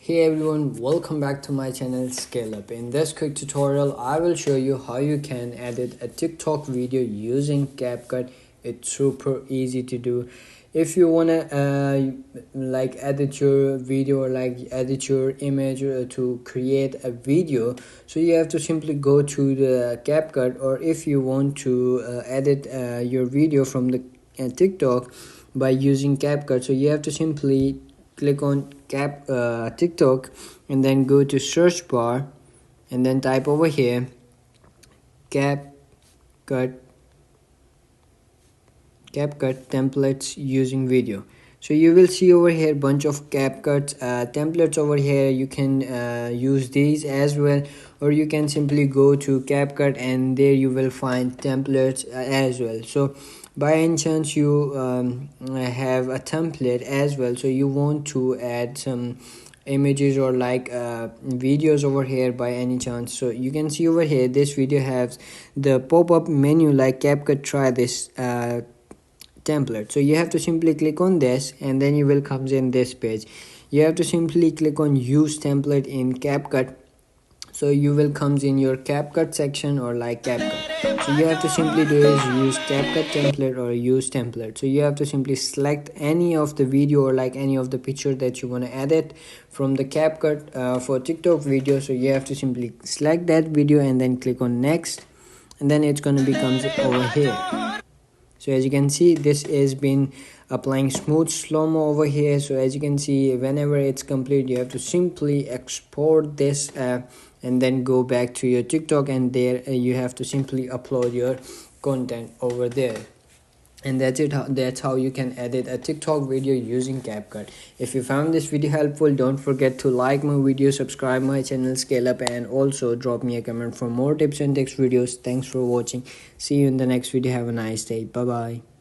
Hey everyone, welcome back to my channel Scale Up. In this quick tutorial, I will show you how you can edit a TikTok video using CapCut. It's super easy to do. If you wanna edit your video or edit your image to create a video, so you have to simply go to the CapCut. Or if you want to edit your video from the TikTok by using CapCut, so you have to simply click on TikTok and then go to search bar and then type over here CapCut templates using video. So you will see over here bunch of CapCut templates over here. You can use these as well, or you can simply go to CapCut and there you will find templates as well. So by any chance you have a template as well, so you want to add some images or videos over here by any chance, so you can see over here this video has the pop-up menu like CapCut try this template. So you have to simply click on this and then you will comes in this page. You have to simply click on use template in CapCut. So you will comes in your CapCut section or CapCut. So you have to simply do is use CapCut template or use template. So you have to simply select any of the video or any of the picture that you want to edit from the CapCut for TikTok video. So you have to simply select that video and then click on next, and then it's going to become over here. So as you can see, this has been applying smooth slow-mo over here. So as you can see, whenever it's complete, you have to simply export this and then go back to your TikTok, and there you have to simply upload your content over there. And that's it. That's how you can edit a TikTok video using CapCut. If you found this video helpful, don't forget to like my video, subscribe my channel Scale Up, and also drop me a comment for more tips and tricks videos. Thanks for watching. See you in the next video. Have a nice day. Bye bye.